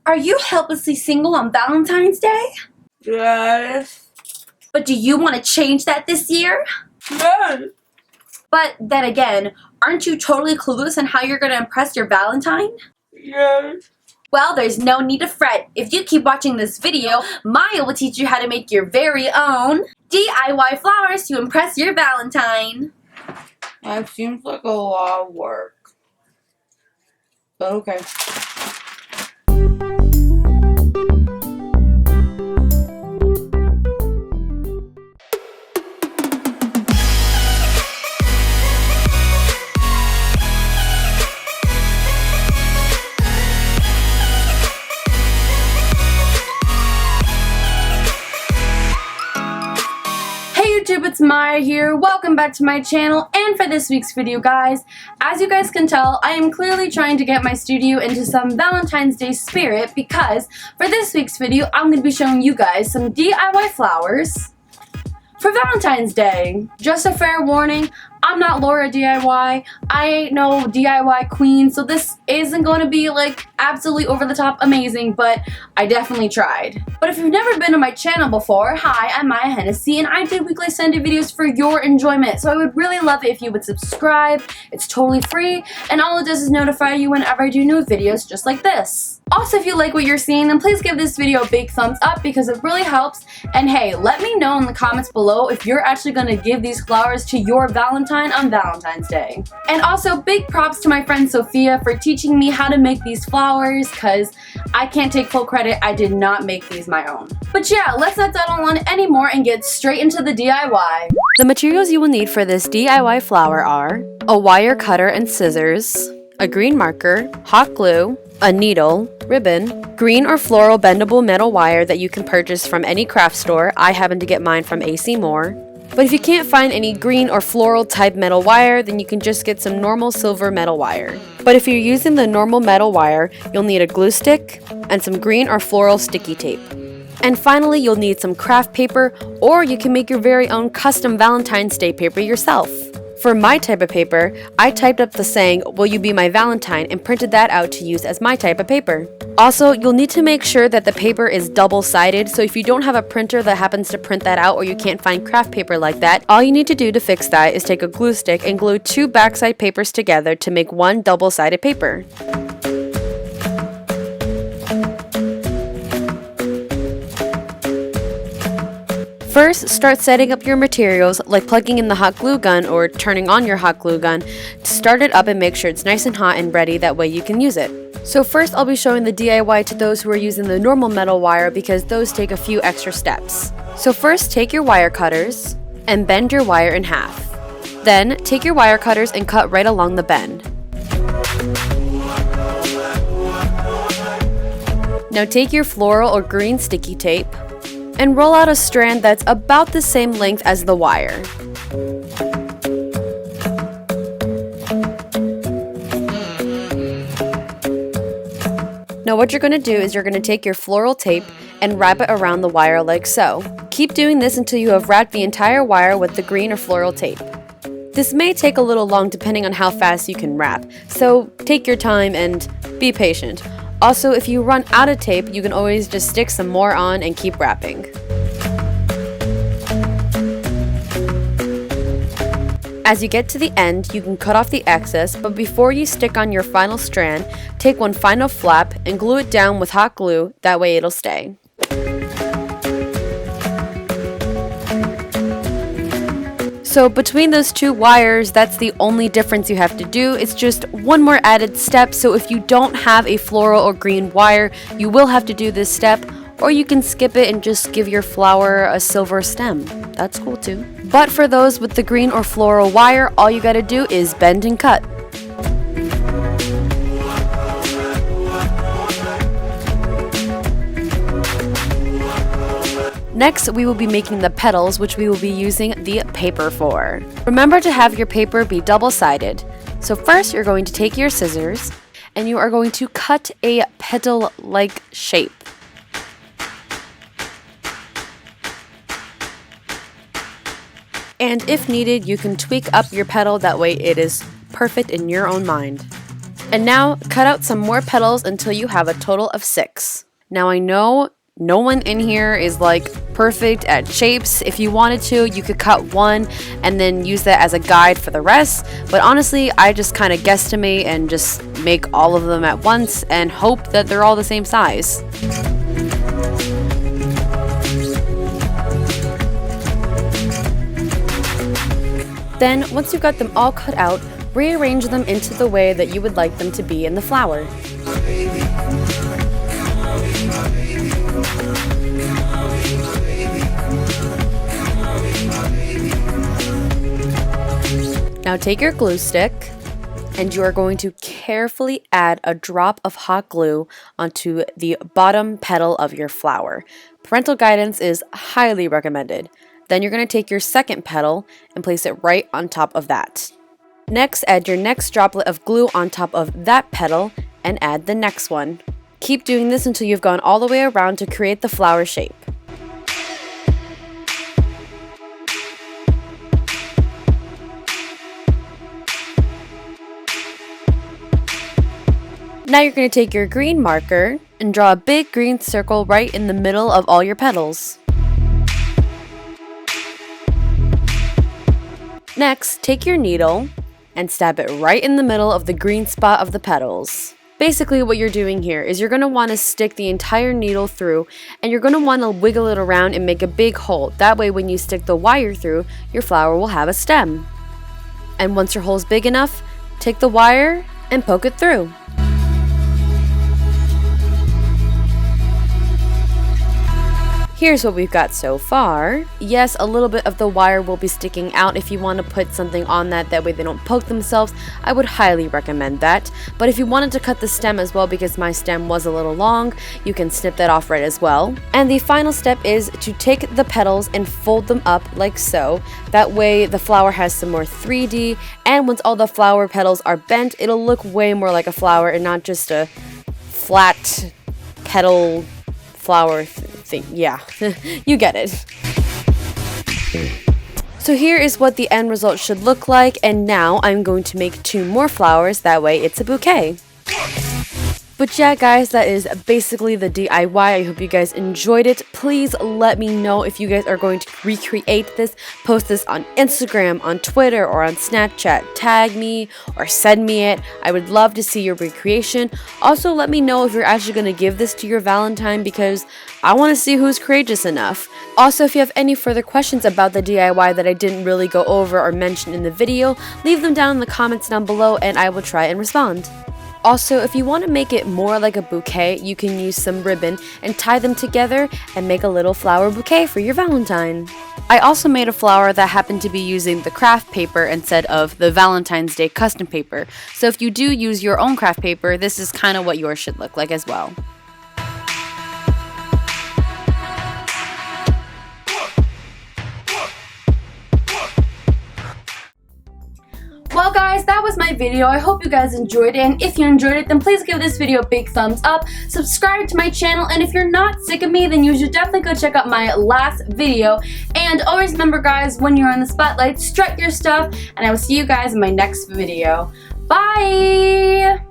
Are you helplessly single on Valentine's Day? Yes. But do you want to change that this year? Yes. But then again, aren't you totally clueless on how you're going to impress your Valentine? Yes. Well, there's no need to fret. If you keep watching this video, Maya will teach you how to make your very own DIY flowers to impress your Valentine. That seems like a lot of work. But okay. YouTube, it's Maya here. Welcome back to my channel, and for this week's video, guys, as you guys can tell, I am clearly trying to get my studio into some Valentine's Day spirit because for this week's video, I'm going to be showing you guys some DIY flowers for Valentine's Day. Just a fair warning, I'm not Laura DIY. I ain't no DIY queen, so this isn't going to be like absolutely over the top amazing, but I definitely tried. But if you've never been to my channel before, hi, I'm MayaHennessey, and I do weekly Sunday videos for your enjoyment, so I would really love it if you would subscribe. It's totally free, and all it does is notify you whenever I do new videos just like this. Also, if you like what you're seeing, then please give this video a big thumbs up because it really helps. And hey, let me know in the comments below if you're actually going to give these flowers to your Valentine on Valentine's Day. And also, big props to my friend Sophia for teaching me how to make these flowers because I can't take full credit. I did not make these my own. But yeah, let's not dawdle on anymore and get straight into the DIY. The materials you will need for this DIY flower are a wire cutter and scissors, a green marker, hot glue, a needle, ribbon, green or floral bendable metal wire that you can purchase from any craft store. I happen to get mine from AC Moore. But if you can't find any green or floral type metal wire, then you can just get some normal silver metal wire. But if you're using the normal metal wire, you'll need a glue stick and some green or floral sticky tape. And finally, you'll need some craft paper, or you can make your very own custom Valentine's Day paper yourself. For my type of paper, I typed up the saying, "Will you be my Valentine?" and printed that out to use as my type of paper. Also, you'll need to make sure that the paper is double-sided, so if you don't have a printer that happens to print that out or you can't find craft paper like that, all you need to do to fix that is take a glue stick and glue two backside papers together to make one double-sided paper. First, start setting up your materials, like plugging in the hot glue gun or turning on your hot glue gun to start it up and make sure it's nice and hot and ready, that way you can use it. So first, I'll be showing the DIY to those who are using the normal metal wire because those take a few extra steps. So first, take your wire cutters and bend your wire in half. Then, take your wire cutters and cut right along the bend. Now take your floral or green sticky tape and roll out a strand that's about the same length as the wire. Now what you're going to do is you're going to take your floral tape and wrap it around the wire like so. Keep doing this until you have wrapped the entire wire with the green or floral tape. This may take a little long depending on how fast you can wrap, so take your time and be patient. Also, if you run out of tape, you can always just stick some more on and keep wrapping. As you get to the end, you can cut off the excess, but before you stick on your final strand, take one final flap and glue it down with hot glue, that way it'll stay. So between those two wires, that's the only difference you have to do. It's just one more added step, so if you don't have a floral or green wire, you will have to do this step, or you can skip it and just give your flower a silver stem. That's cool too. But for those with the green or floral wire, all you gotta do is bend and cut. Next, we will be making the petals, which we will be using the paper for. Remember to have your paper be double-sided. So first, you're going to take your scissors, and you are going to cut a petal-like shape. And if needed, you can tweak up your petal, that way it is perfect in your own mind. And now cut out some more petals until you have a total of 6. Now I know no one in here is like perfect at shapes. If you wanted to, you could cut one and then use that as a guide for the rest. But honestly, I just kind of guesstimate and just make all of them at once and hope that they're all the same size. Then, once you've got them all cut out, rearrange them into the way that you would like them to be in the flower. Now take your glue stick and you are going to carefully add a drop of hot glue onto the bottom petal of your flower. Parental guidance is highly recommended. Then you're going to take your second petal and place it right on top of that. Next, add your next droplet of glue on top of that petal and add the next one. Keep doing this until you've gone all the way around to create the flower shape. Now you're going to take your green marker and draw a big green circle right in the middle of all your petals. Next, take your needle and stab it right in the middle of the green spot of the petals. Basically what you're doing here is you're going to want to stick the entire needle through and you're going to want to wiggle it around and make a big hole. That way when you stick the wire through, your flower will have a stem. And once your hole is big enough, take the wire and poke it through. Here's what we've got so far. Yes, a little bit of the wire will be sticking out. If you want to put something on that way they don't poke themselves, I would highly recommend that. But if you wanted to cut the stem as well, because my stem was a little long, you can snip that off right as well. And the final step is to take the petals and fold them up like so. That way the flower has some more 3D, and once all the flower petals are bent, it'll look way more like a flower and not just a flat petal flower thing. Yeah, you get it. So here is what the end result should look like, and now I'm going to make 2 more flowers, that way it's a bouquet. But yeah guys, that is basically the DIY. I hope you guys enjoyed it. Please let me know if you guys are going to recreate this. Post this on Instagram, on Twitter, or on Snapchat. Tag me or send me it. I would love to see your recreation. Also, let me know if you're actually going to give this to your Valentine, because I want to see who's courageous enough. Also, if you have any further questions about the DIY that I didn't really go over or mention in the video, leave them down in the comments down below and I will try and respond. Also, if you want to make it more like a bouquet, you can use some ribbon and tie them together and make a little flower bouquet for your Valentine. I also made a flower that happened to be using the craft paper instead of the Valentine's Day custom paper. So if you do use your own craft paper, this is kind of what yours should look like as well. Well guys, that was my video. I hope you guys enjoyed it, and if you enjoyed it, then please give this video a big thumbs up, subscribe to my channel, and if you're not sick of me, then you should definitely go check out my last video. And always remember guys, when you're on the spotlight, strut your stuff, and I will see you guys in my next video. Bye!